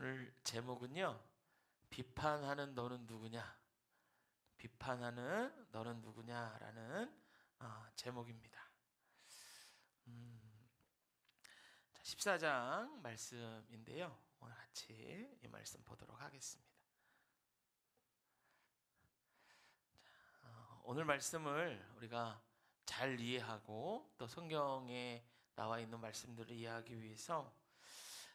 오늘 제목은요, 비판하는 너는 누구냐? 비판하는 너는 누구냐라는 제목입니다. 14장 말씀인데요. 오늘 같이 이 말씀 보도록 하겠습니다. 오늘 말씀을 우리가 잘 이해하고 또 성경에 나와 있는 말씀들을 이해하기 위해서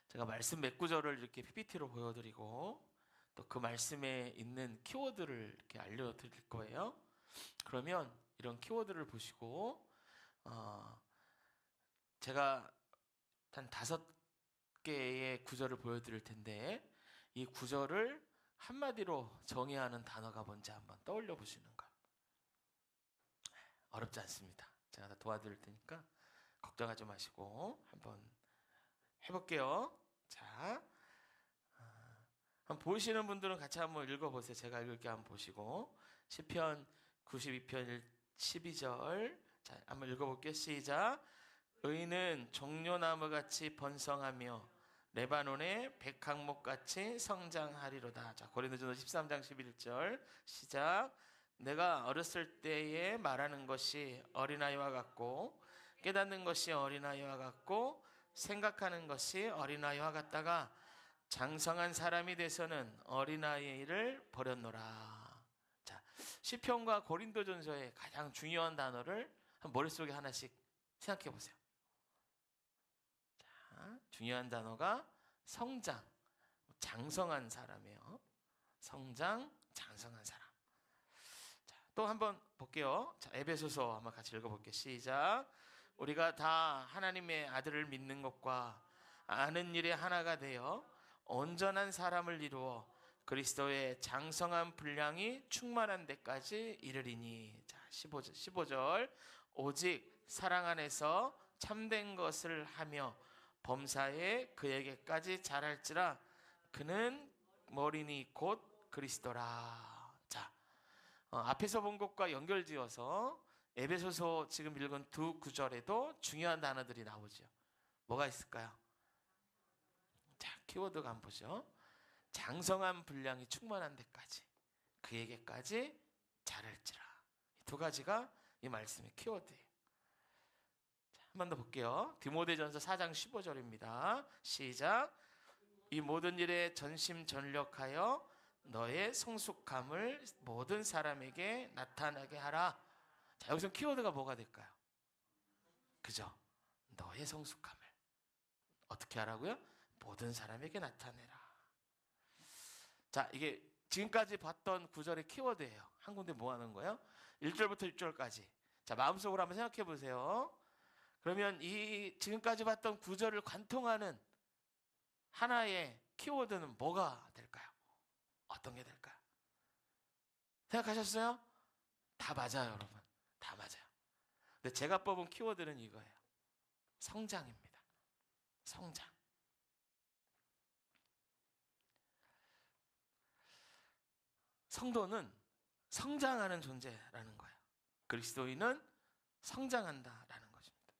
제가 말씀 몇 구절을 이렇게 PPT로 보여드리고 또 그 말씀에 있는 키워드를 이렇게 알려드릴 거예요. 그러면 이런 키워드를 보시고 제가 한 5개의 구절을 보여드릴 텐데 이 구절을 한마디로 정의하는 단어가 뭔지 한번 떠올려 보시는 것. 어렵지 않습니다. 제가 다 도와드릴 테니까 걱정하지 마시고 한번 해볼게요. 자, 한번 보시는 분들은 같이 한번 읽어보세요. 제가 읽을게 한번 보시고 시편 92편 12절 자, 한번 읽어볼게요. 시작. 의인은 종려나무같이 번성하며 레바논의 백항목같이 성장하리로다. 자, 고린도전서 13장 11절 시작. 내가 어렸을 때에 말하는 것이 어린아이와 같고 깨닫는 것이 어린아이와 같고 생각하는 것이 어린아이와 같다가 장성한 사람이 돼서는 어린아이를 버렸노라. 자, 시편과 고린도전서의 가장 중요한 단어를 머릿속에 하나씩 생각해 보세요. 자, 중요한 단어가 성장, 장성한 사람이에요. 성장, 장성한 사람. 자, 또 한번 볼게요. 자, 에베소서 한번 같이 읽어볼게요. 시작. 우리가 다 하나님의 아들을 믿는 것과 아는 일에 하나가 되어 온전한 사람을 이루어 그리스도의 장성한 분량이 충만한 데까지 이르리니. 자, 15절 오직 사랑 안에서 참된 것을 하며 범사에 그에게까지 자랄지라. 그는 머리니 곧 그리스도라. 자, 앞에서 본 것과 연결지어서 에베소서 지금 읽은 두 구절에도 중요한 단어들이 나오죠. 뭐가 있을까요? 자, 키워드가 한번 보죠. 장성한 분량이 충만한 데까지 그에게까지 자랄지라. 이 두 가지가 이 말씀의 키워드예요. 자, 한 번 더 볼게요. 디모데전서 4장 15절입니다. 시작. 이 모든 일에 전심전력하여 너의 성숙함을 모든 사람에게 나타나게 하라. 자, 여기서 키워드가 뭐가 될까요? 그죠? 너의 성숙함을 어떻게 하라고요? 모든 사람에게 나타내라. 자, 이게 지금까지 봤던 구절의 키워드예요. 한 군데 모아놓은 거예요. 1절부터 6절까지. 자, 마음속으로 한번 생각해 보세요. 그러면 이 지금까지 봤던 구절을 관통하는 하나의 키워드는 뭐가 될까요? 어떤 게 될까요? 생각하셨어요? 다 맞아요, 여러분. 다 맞아요. 근데 제가 뽑은 키워드는 이거예요. 성장입니다. 성장. 성도는 성장하는 존재라는 거예요. 그리스도인은 성장한다라는 것입니다.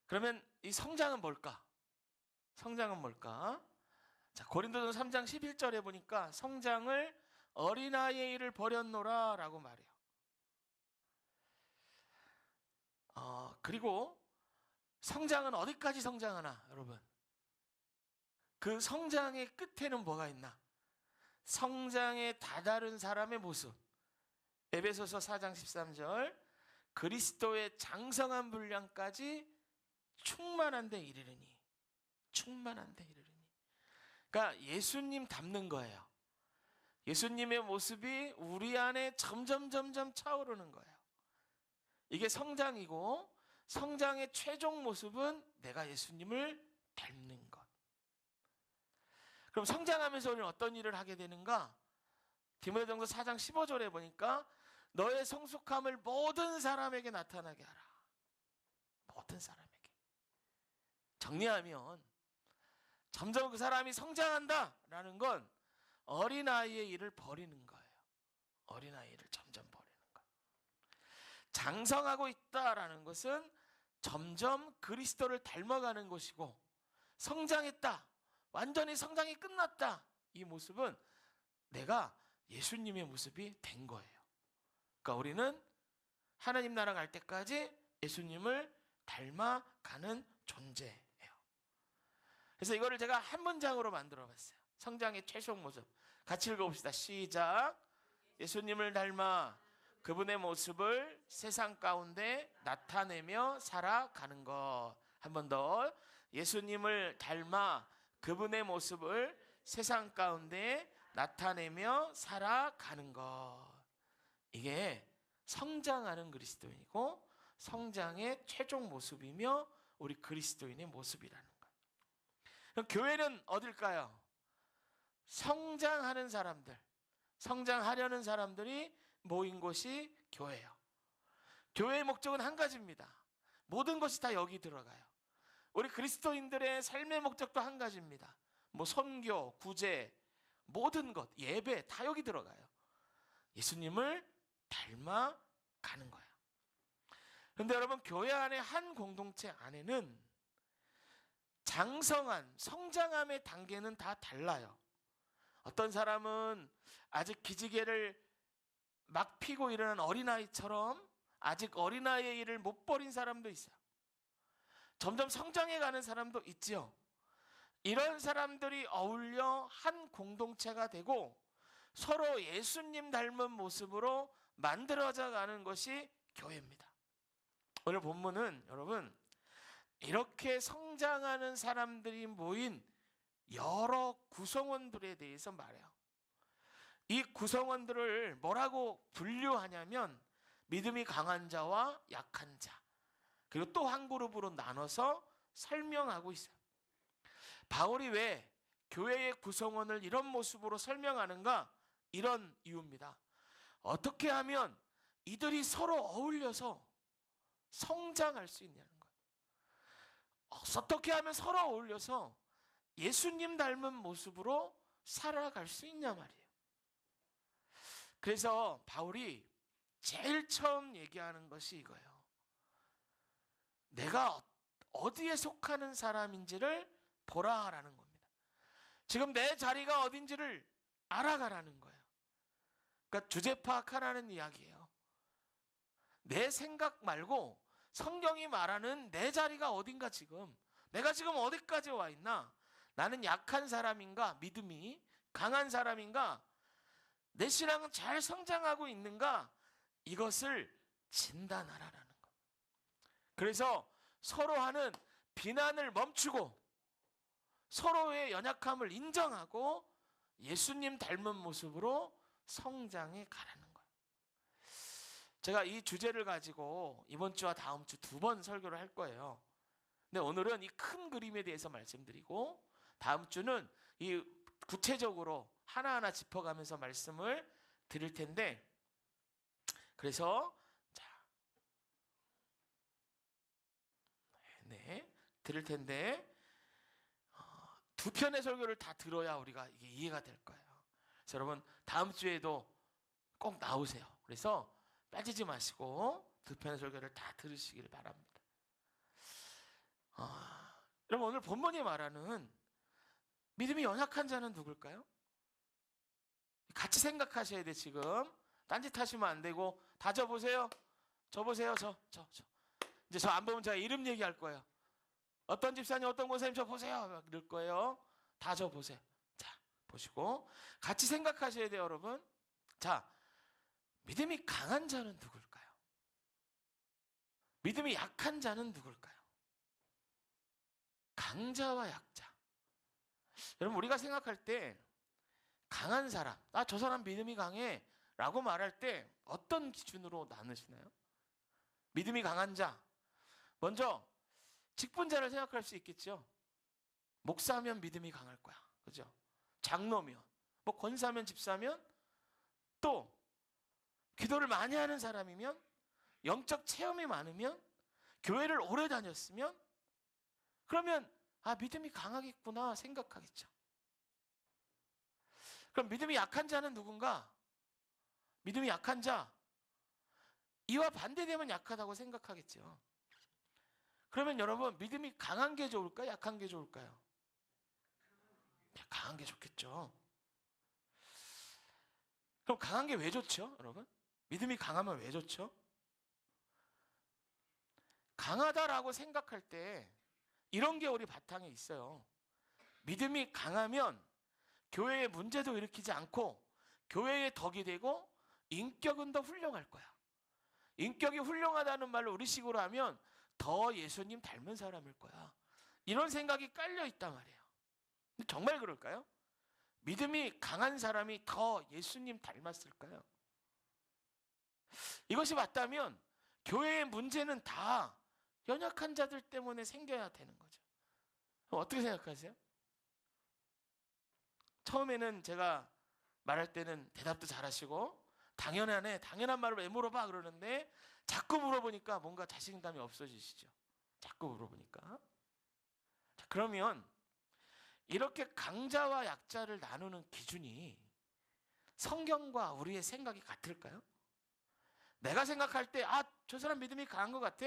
그러면 이 성장은 뭘까? 성장은 뭘까? 자, 고린도전서 3장 11절에 보니까 성장을 어린아이의 일을 버렸노라 라고 말해요. 그리고 성장은 어디까지 성장하나 여러분? 그 성장의 끝에는 뭐가 있나? 성장에 다다른 사람의 모습. 에베소서 4장 13절 그리스도의 장성한 분량까지 충만한 데 이르리니. 충만한 데 이르리니. 그러니까 예수님 닮는 거예요. 예수님의 모습이 우리 안에 점점 차오르는 거예요. 이게 성장이고 성장의 최종 모습은 내가 예수님을 닮는 것. 그럼 성장하면서 우리는 어떤 일을 하게 되는가? 디모데전서 4장 15절에 보니까 너의 성숙함을 모든 사람에게 나타나게 하라. 모든 사람에게. 정리하면 점점 그 사람이 성장한다라는 건 어린아이의 일을 버리는 거예요. 어린아이를 점점 버리는 거예요. 장성하고 있다라는 것은 점점 그리스도를 닮아가는 것이고 성장했다. 완전히 성장이 끝났다. 이 모습은 내가 예수님의 모습이 된 거예요. 그러니까 우리는 하나님 나라 갈 때까지 예수님을 닮아가는 존재예요. 그래서 이거를 제가 한 문장으로 만들어 봤어요. 성장의 최종 모습. 같이 읽어봅시다. 시작. 예수님을 닮아 그분의 모습을 세상 가운데 나타내며 살아가는 것. 한 번 더. 예수님을 닮아 그분의 모습을 세상 가운데 나타내며 살아가는 것. 이게 성장하는 그리스도인이고 성장의 최종 모습이며 우리 그리스도인의 모습이라는 거예요. 그럼 교회는 어딜까요? 성장하는 사람들, 성장하려는 사람들이 모인 곳이 교회예요. 교회의 목적은 한 가지입니다. 모든 것이 다 여기 들어가요. 우리 그리스도인들의 삶의 목적도 한 가지입니다. 뭐 선교, 구제, 모든 것, 예배 다 여기 들어가요. 예수님을 닮아가는 거예요. 그런데 여러분, 교회 안에 한 공동체 안에는 장성한 성장함의 단계는 다 달라요. 어떤 사람은 아직 기지개를 막 피고 일어난 어린아이처럼 아직 어린아이의 일을 못 버린 사람도 있어요. 점점 성장해 가는 사람도 있지요. 이런 사람들이 어울려 한 공동체가 되고 서로 예수님 닮은 모습으로 만들어져 가는 것이 교회입니다. 오늘 본문은 여러분, 이렇게 성장하는 사람들이 모인 여러 구성원들에 대해서 말해요. 이 구성원들을 뭐라고 분류하냐면 믿음이 강한 자와 약한 자, 그리고 또 한 그룹으로 나눠서 설명하고 있어요. 바울이 왜 교회의 구성원을 이런 모습으로 설명하는가? 이런 이유입니다. 어떻게 하면 이들이 서로 어울려서 성장할 수 있냐는 거예요. 어떻게 하면 서로 어울려서 예수님 닮은 모습으로 살아갈 수 있냐 말이에요. 그래서 바울이 제일 처음 얘기하는 것이 이거예요. 내가 어디에 속하는 사람인지를 보라라는 겁니다. 지금 내 자리가 어딘지를 알아가라는 거예요. 그러니까 주제 파악하라는 이야기예요. 내 생각 말고 성경이 말하는 내 자리가 어딘가, 지금 내가 지금 어디까지 와 있나, 나는 약한 사람인가, 믿음이 강한 사람인가, 내 신앙은 잘 성장하고 있는가, 이것을 진단하라는 것. 그래서 서로 하는 비난을 멈추고 서로의 연약함을 인정하고 예수님 닮은 모습으로 성장해 가라는 거예요. 제가 이 주제를 가지고 이번 주와 다음 주 2번 설교를 할 거예요. 근데 오늘은 이 큰 그림에 대해서 말씀드리고 다음 주는 이 구체적으로 하나하나 짚어가면서 말씀을 드릴 텐데, 그래서 드릴 텐데 2편의 설교를 다 들어야 우리가 이게 이해가 될 거예요. 그래서 여러분, 다음 주에도 꼭 나오세요. 그래서 빠지지 마시고 2편의 설교를 다 들으시길 바랍니다. 여러분, 오늘 본문이 말하는 믿음이 연약한 자는 누굴까요? 같이 생각하셔야 돼. 지금 딴짓하시면 안 되고 다 적어보세요. 적어보세요. 이제 저 안 보면 제가 이름 얘기할 거예요. 어떤 집사님, 어떤 권사님 저 보세요. 이럴 거예요. 다 적어보세요. 자, 보시고 같이 생각하셔야 돼요, 여러분. 자, 믿음이 강한 자는 누굴까요? 믿음이 약한 자는 누굴까요? 강자와 약자. 여러분, 우리가 생각할 때 강한 사람, 저 사람 믿음이 강해 라고 말할 때 어떤 기준으로 나누시나요? 믿음이 강한 자, 먼저 직분자를 생각할 수 있겠죠. 목사면 믿음이 강할 거야, 그죠? 장로면, 뭐 권사면, 집사면, 또 기도를 많이 하는 사람이면, 영적 체험이 많으면, 교회를 오래 다녔으면, 그러면 믿음이 강하겠구나 생각하겠죠. 그럼 믿음이 약한 자는 누군가? 믿음이 약한 자, 이와 반대되면 약하다고 생각하겠죠. 그러면 여러분, 믿음이 강한 게 좋을까요? 약한 게 좋을까요? 강한 게 좋겠죠. 그럼 강한 게 왜 좋죠, 여러분? 믿음이 강하면 왜 좋죠? 강하다라고 생각할 때 이런 게 우리 바탕에 있어요. 믿음이 강하면 교회에 문제도 일으키지 않고 교회의 덕이 되고 인격은 더 훌륭할 거야. 인격이 훌륭하다는 말로 우리식으로 하면 더 예수님 닮은 사람일 거야. 이런 생각이 깔려 있단 말이에요. 정말 그럴까요? 믿음이 강한 사람이 더 예수님 닮았을까요? 이것이 맞다면 교회의 문제는 다 연약한 자들 때문에 생겨야 되는 거죠. 어떻게 생각하세요? 처음에는 제가 말할 때는 대답도 잘하시고 당연하네, 당연한 말을 왜 물어봐 그러는데 자꾸 물어보니까 뭔가 자신감이 없어지시죠. 자꾸 물어보니까. 자, 그러면 이렇게 강자와 약자를 나누는 기준이 성경과 우리의 생각이 같을까요? 내가 생각할 때 저 사람 믿음이 강한 것 같아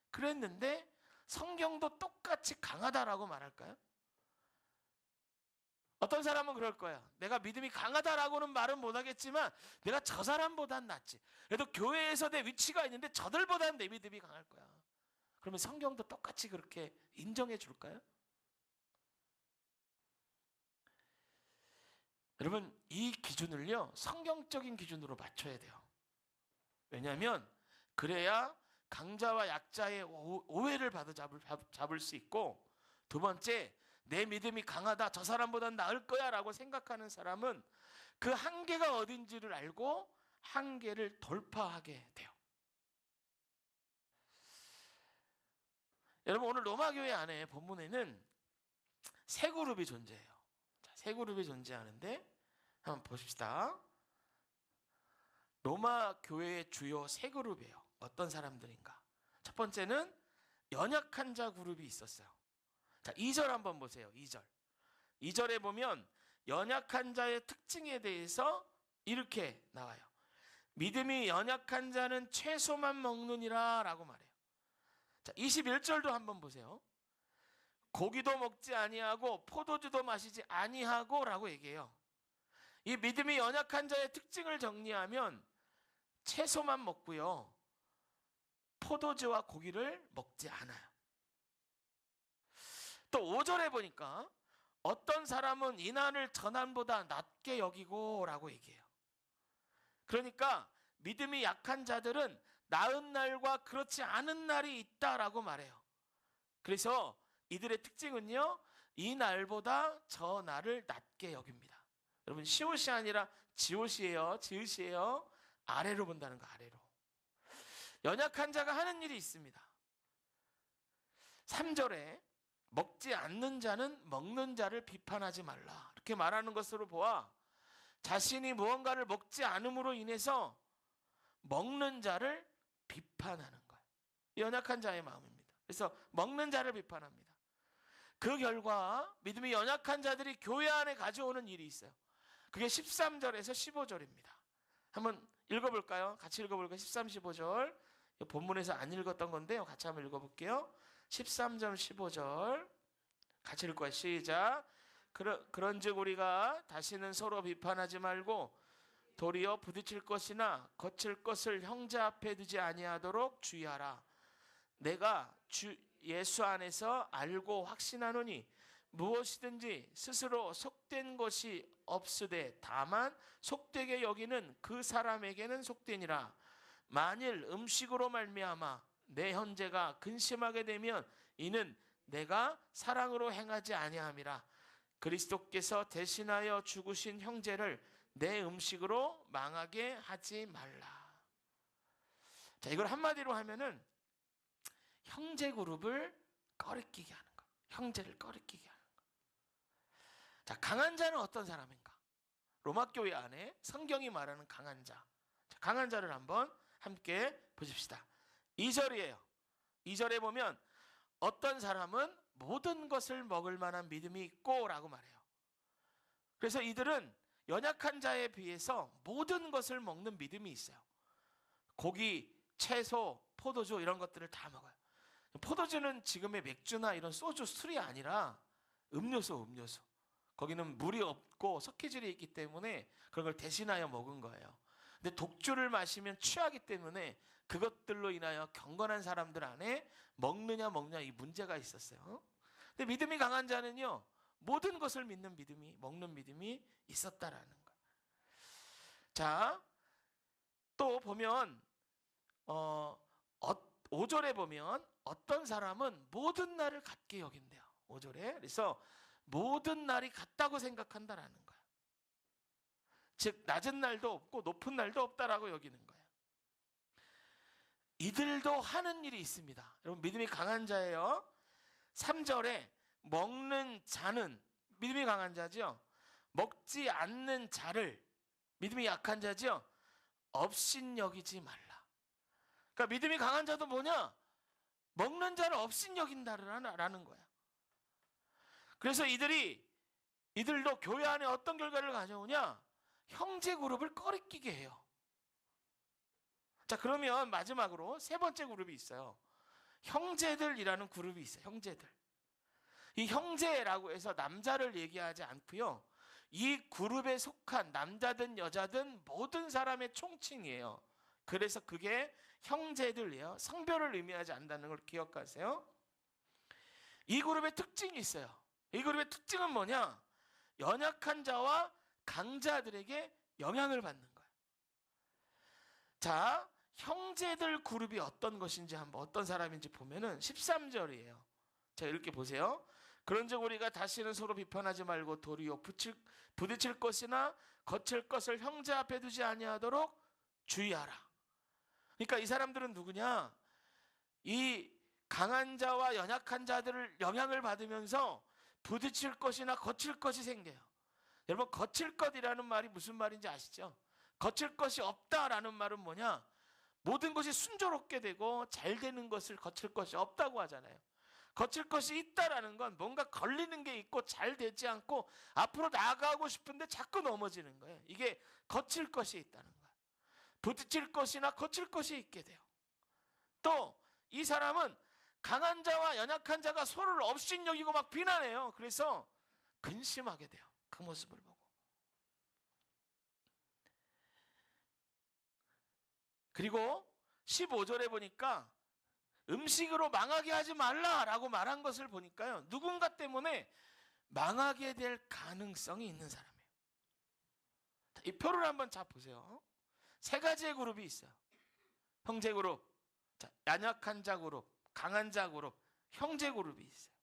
그랬는데 성경도 똑같이 강하다라고 말할까요? 어떤 사람은 그럴 거야. 내가 믿음이 강하다라고는 말은 못하겠지만 내가 저 사람보단 낫지. 그래도 교회에서 내 위치가 있는데 저들보다는 내 믿음이 강할 거야. 그러면 성경도 똑같이 그렇게 인정해 줄까요? 여러분, 이 기준을요 성경적인 기준으로 맞춰야 돼요. 왜냐하면 그래야 강자와 약자의 오해를 잡을 수 있고, 두 번째, 내 믿음이 강하다, 저 사람보단 나을 거야 라고 생각하는 사람은 그 한계가 어딘지를 알고 한계를 돌파하게 돼요. 여러분, 오늘 로마교회 안에 본문에는 세 그룹이 존재해요. 자, 세 그룹이 존재하는데 한번 보십시다. 로마 교회의 주요 세 그룹이에요. 어떤 사람들인가? 첫 번째는 연약한 자 그룹이 있었어요. 자, 2절 한번 보세요. 2절. 2절에 보면 연약한 자의 특징에 대해서 이렇게 나와요. 믿음이 연약한 자는 채소만 먹느니라 라고 말해요. 자, 21절도 한번 보세요. 고기도 먹지 아니하고 포도주도 마시지 아니하고 라고 얘기해요. 이 믿음이 연약한 자의 특징을 정리하면 채소만 먹고요, 포도주와 고기를 먹지 않아요. 또 5절에 보니까 어떤 사람은 이난을 전난보다 낮게 여기고 라고 얘기해요. 그러니까 믿음이 약한 자들은 나은 날과 그렇지 않은 날이 있다라고 말해요. 그래서 이들의 특징은요, 이 날보다 저 날을 낮게 여깁니다. 여러분, 시옷이 아니라 지옷이에요. 지읒이에요. 아래로 본다는 거, 아래로. 연약한 자가 하는 일이 있습니다. 3절에 먹지 않는 자는 먹는 자를 비판하지 말라, 이렇게 말하는 것으로 보아 자신이 무언가를 먹지 않음으로 인해서 먹는 자를 비판하는 거예요. 연약한 자의 마음입니다. 그래서 먹는 자를 비판합니다. 그 결과 믿음이 연약한 자들이 교회 안에 가져오는 일이 있어요. 그게 13절에서 15절입니다. 한번 읽어볼까요? 같이 읽어볼까요? 13, 15절. 본문에서 안 읽었던 건데요, 같이 한번 읽어볼게요. 13절, 15절 같이 읽을 거예요. 시작. 그런즉 우리가 다시는 서로 비판하지 말고 도리어 부딪힐 것이나 거칠 것을 형제 앞에 두지 아니하도록 주의하라. 내가 주 예수 안에서 알고 확신하노니 무엇이든지 스스로 속된 것이 없으되 다만 속되게 여기는 그 사람에게는 속되니라. 만일 음식으로 말미암아 내 형제가 근심하게 되면 이는 내가 사랑으로 행하지 아니함이라. 그리스도께서 대신하여 죽으신 형제를 내 음식으로 망하게 하지 말라. 자, 이걸 한마디로 하면은 형제 그룹을 꺼리끼게 하는 거, 형제를 꺼리끼게 하는 거. 자, 강한 자는 어떤 사람인가? 로마 교회 안에 성경이 말하는 강한 자. 자, 강한 자를 한번 함께 보십시다. 2절이에요. 2절에 보면 어떤 사람은 모든 것을 먹을 만한 믿음이 있고 라고 말해요. 그래서 이들은 연약한 자에 비해서 모든 것을 먹는 믿음이 있어요. 고기, 채소, 포도주 이런 것들을 다 먹어요. 포도주는 지금의 맥주나 이런 소주, 술이 아니라 음료수. 거기는 물이 없고 석회질이 있기 때문에 그런 걸 대신하여 먹은 거예요. 근데 독주를 마시면 취하기 때문에 그것들로 인하여 경건한 사람들 안에 먹느냐 이 문제가 있었어요. 근데 믿음이 강한 자는요, 모든 것을 믿는 믿음이, 먹는 믿음이 있었다라는 거예요. 자, 또 보면 5절에 보면 어떤 사람은 모든 날을 같게 여긴대요. 5절에. 그래서 모든 날이 같다고 생각한다라는 거예요. 즉 낮은 날도 없고 높은 날도 없다라고 여기는 거예요. 이들도 하는 일이 있습니다. 여러분, 믿음이 강한 자예요. 3절에 먹는 자는, 믿음이 강한 자죠. 먹지 않는 자를, 믿음이 약한 자죠. 업신여기지 말라. 그러니까 믿음이 강한 자도 뭐냐? 먹는 자를 업신여긴다라는 거야. 그래서 이들도 교회 안에 어떤 결과를 가져오냐? 형제 그룹을 꺼리끼게 해요. 자, 그러면 마지막으로 세 번째 그룹이 있어요. 형제들이라는 그룹이 있어요. 형제들. 이 형제라고 해서 남자를 얘기하지 않고요, 이 그룹에 속한 남자든 여자든 모든 사람의 총칭이에요. 그래서 그게 형제들이에요. 성별을 의미하지 않는다는 걸 기억하세요. 이 그룹의 특징이 있어요. 이 그룹의 특징은 뭐냐? 연약한 자와 강자들에게 영향을 받는 거예요. 자, 형제들 그룹이 어떤 것인지 한번, 어떤 사람인지 보면은 13절이에요. 자, 이렇게 보세요. 그런즉 우리가 다시는 서로 비판하지 말고 도리어 부딪힐 것이나 거칠 것을 형제 앞에 두지 아니하도록 주의하라. 그러니까 이 사람들은 누구냐? 이 강한 자와 연약한 자들을 영향을 받으면서 부딪힐 것이나 거칠 것이 생겨요. 여러분, 거칠 것이라는 말이 무슨 말인지 아시죠? 거칠 것이 없다라는 말은 뭐냐? 모든 것이 순조롭게 되고 잘 되는 것을 거칠 것이 없다고 하잖아요. 거칠 것이 있다라는 건 뭔가 걸리는 게 있고 잘 되지 않고 앞으로 나아가고 싶은데 자꾸 넘어지는 거예요. 이게 거칠 것이 있다는 거예요. 부딪힐 것이나 거칠 것이 있게 돼요. 또 이 사람은 강한 자와 연약한 자가 서로를 업신여기고 막 비난해요. 그래서 근심하게 돼요. 그 모습을 보고. 그리고 15절에 보니까 음식으로 망하게 하지 말라라고 말한 것을 보니까요, 누군가 때문에 망하게 될 가능성이 있는 사람이에요. 이 표를 한번 자 보세요. 세 가지의 그룹이 있어요. 형제 그룹, 자, 연약한 자 그룹, 강한 자 그룹, 형제 그룹이 있어요.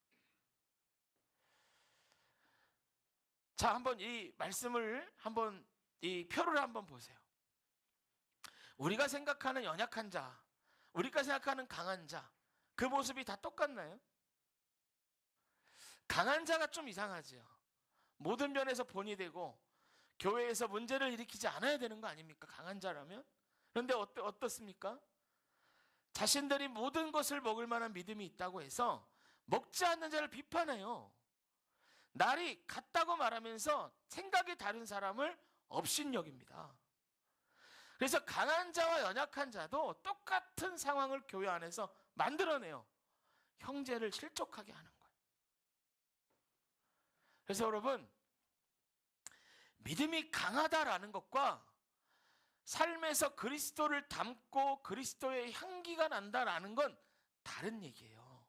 자, 한번 이 말씀을 한번, 이 표를 한번 보세요. 우리가 생각하는 연약한 자, 우리가 생각하는 강한 자, 그 모습이 다 똑같나요? 강한 자가 좀 이상하지요. 모든 면에서 본이 되고 교회에서 문제를 일으키지 않아야 되는 거 아닙니까? 강한 자라면. 그런데 어떻습니까? 자신들이 모든 것을 먹을 만한 믿음이 있다고 해서 먹지 않는 자를 비판해요. 날이 같다고 말하면서 생각이 다른 사람을 업신여깁니다. 그래서 강한 자와 연약한 자도 똑같은 상황을 교회 안에서 만들어내요. 형제를 실족하게 하는 거예요. 그래서 여러분, 믿음이 강하다라는 것과 삶에서 그리스도를 담고 그리스도의 향기가 난다라는 건 다른 얘기예요.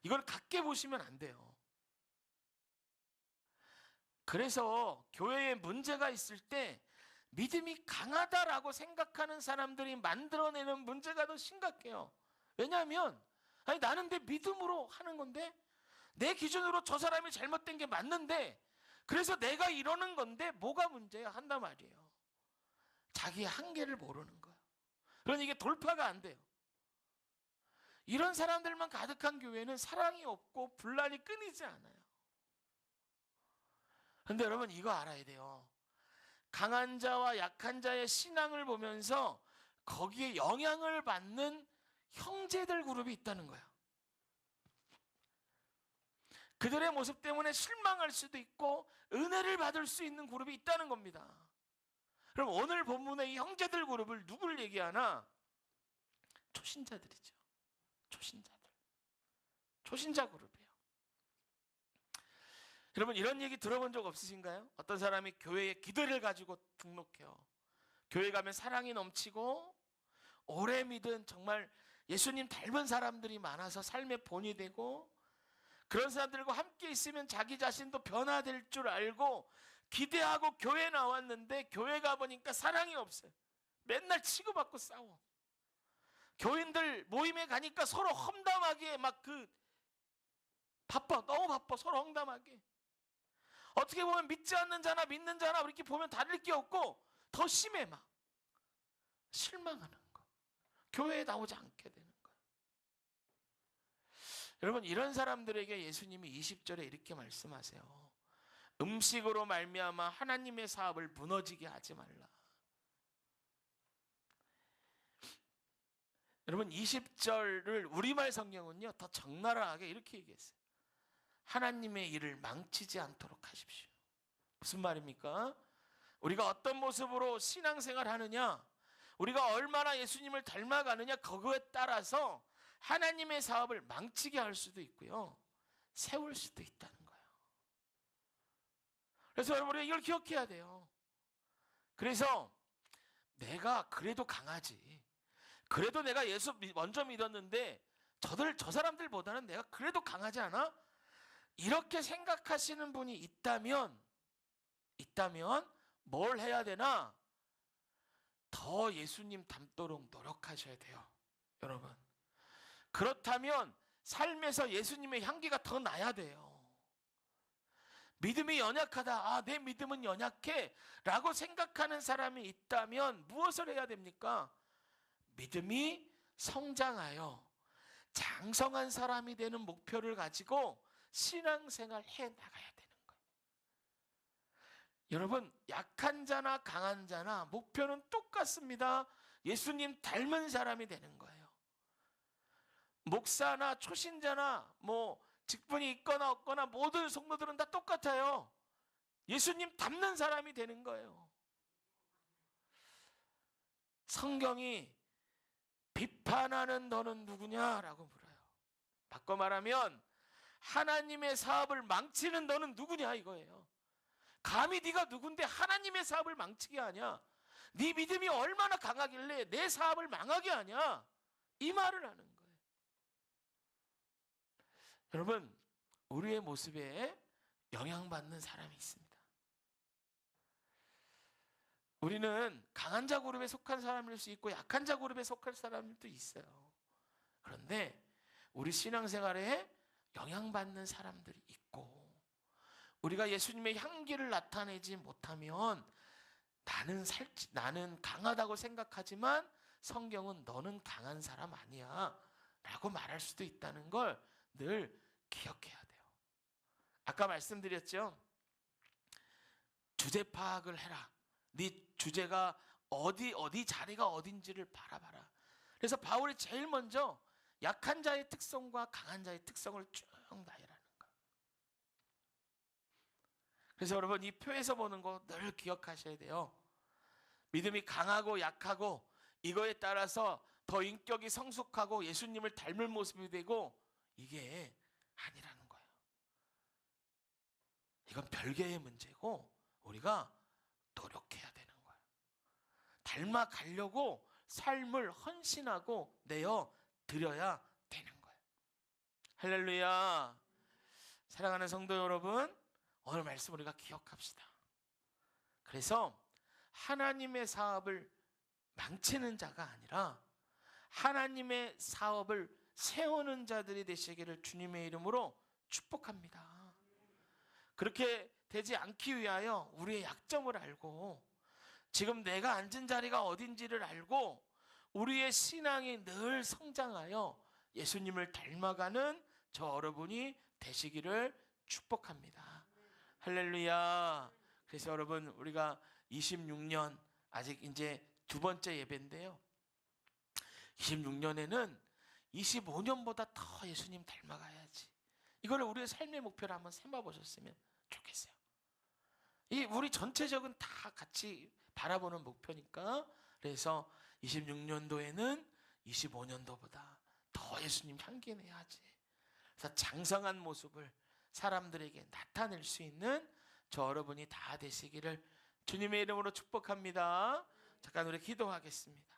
이걸 같게 보시면 안 돼요. 그래서 교회에 문제가 있을 때 믿음이 강하다라고 생각하는 사람들이 만들어내는 문제가 더 심각해요. 왜냐하면 나는 내 믿음으로 하는 건데, 내 기준으로 저 사람이 잘못된 게 맞는데, 그래서 내가 이러는 건데 뭐가 문제야 한단 말이에요. 자기의 한계를 모르는 거예요. 그러니 이게 돌파가 안 돼요. 이런 사람들만 가득한 교회는 사랑이 없고 분란이 끊이지 않아요. 그런데 여러분, 이거 알아야 돼요. 강한 자와 약한 자의 신앙을 보면서 거기에 영향을 받는 형제들 그룹이 있다는 거야. 그들의 모습 때문에 실망할 수도 있고 은혜를 받을 수 있는 그룹이 있다는 겁니다. 그럼 오늘 본문의 이 형제들 그룹을 누굴 얘기하나? 초신자들이죠. 초신자들. 초신자 그룹이에요. 여러분 이런 얘기 들어본 적 없으신가요? 어떤 사람이 교회에 기도를 가지고 등록해요. 교회 가면 사랑이 넘치고 오래 믿은 정말 예수님 닮은 사람들이 많아서 삶의 본이 되고, 그런 사람들과 함께 있으면 자기 자신도 변화될 줄 알고 기대하고 교회 나왔는데 교회 가보니까 사랑이 없어요. 맨날 치고받고 싸워. 교인들 모임에 가니까 서로 험담하게 막 바빠, 너무 바빠, 서로 험담하게. 어떻게 보면 믿지 않는 자나 믿는 자나 이렇게 보면 다를 게 없고 더 심해. 막 실망하는 거, 교회에 나오지 않게 되는 거예요. 여러분 이런 사람들에게 예수님이 20절에 이렇게 말씀하세요. 음식으로 말미암아 하나님의 사업을 무너지게 하지 말라. 여러분 20절을 우리말 성경은요 더 적나라하게 이렇게 얘기했어요. 하나님의 일을 망치지 않도록 하십시오. 무슨 말입니까? 우리가 어떤 모습으로 신앙생활 하느냐, 우리가 얼마나 예수님을 닮아가느냐, 그거에 따라서 하나님의 사업을 망치게 할 수도 있고요, 세울 수도 있다는 거예요. 그래서 여러분 우리가 이걸 기억해야 돼요. 그래서 내가 그래도 강하지, 그래도 내가 예수 먼저 믿었는데 저 사람들보다는 내가 그래도 강하지 않아? 이렇게 생각하시는 분이 있다면 뭘 해야 되나? 더 예수님 닮도록 노력하셔야 돼요, 여러분. 그렇다면 삶에서 예수님의 향기가 더 나야 돼요. 믿음이 연약하다, 내 믿음은 연약해 라고 생각하는 사람이 있다면 무엇을 해야 됩니까? 믿음이 성장하여 장성한 사람이 되는 목표를 가지고 신앙생활 해 나가야 되는 거예요. 여러분 약한 자나 강한 자나 목표는 똑같습니다. 예수님 닮은 사람이 되는 거예요. 목사나 초신자나 직분이 있거나 없거나 모든 성도들은 다 똑같아요. 예수님 닮는 사람이 되는 거예요. 성경이 비판하는 너는 누구냐라고 물어요. 바꿔 말하면 하나님의 사업을 망치는 너는 누구냐 이거예요. 감히 네가 누군데 하나님의 사업을 망치게 하냐? 네 믿음이 얼마나 강하길래 내 사업을 망하게 하냐? 이 말을 하는 거예요. 여러분 우리의 모습에 영향받는 사람이 있습니다. 우리는 강한 자 그룹에 속한 사람일 수 있고 약한 자 그룹에 속할 사람도 있어요. 그런데 우리 신앙생활에 영향받는 사람들이 있고, 우리가 예수님의 향기를 나타내지 못하면 나는 강하다고 생각하지만 성경은 너는 강한 사람 아니야 라고 말할 수도 있다는 걸 늘 기억해야 돼요. 아까 말씀드렸죠. 주제 파악을 해라. 네 주제가 어디 자리가 어딘지를 바라봐라. 그래서 바울이 제일 먼저 약한 자의 특성과 강한 자의 특성을 쭉 나열하는 거예요. 그래서 여러분 이 표에서 보는 거 늘 기억하셔야 돼요. 믿음이 강하고 약하고 이거에 따라서 더 인격이 성숙하고 예수님을 닮을 모습이 되고, 이게 아니라는 거예요. 이건 별개의 문제고 우리가 노력해야 되는 거예요. 닮아가려고 삶을 헌신하고 내어 드려야 되는 거예요. 할렐루야. 사랑하는 성도 여러분, 오늘 말씀 우리가 기억합시다. 그래서 하나님의 사업을 망치는 자가 아니라 하나님의 사업을 세우는 자들이 되시기를 주님의 이름으로 축복합니다. 그렇게 되지 않기 위하여 우리의 약점을 알고 지금 내가 앉은 자리가 어딘지를 알고 우리의 신앙이 늘 성장하여 예수님을 닮아가는 저 여러분이 되시기를 축복합니다. 할렐루야. 그래서 여러분 우리가 26년 아직 이제 두 번째 예배인데요. 26년에는 25년보다 더 예수님 닮아가야지. 이거를 우리의 삶의 목표로 한번 삼아보셨으면 좋겠어요. 이 우리 전체적인 다 같이 바라보는 목표니까. 그래서 26년도에는 25년도보다 더 예수님 향기 내야지. 그래서 장성한 모습을 사람들에게 나타낼 수 있는 저 여러분이 다 되시기를 주님의 이름으로 축복합니다. 잠깐 우리 기도하겠습니다.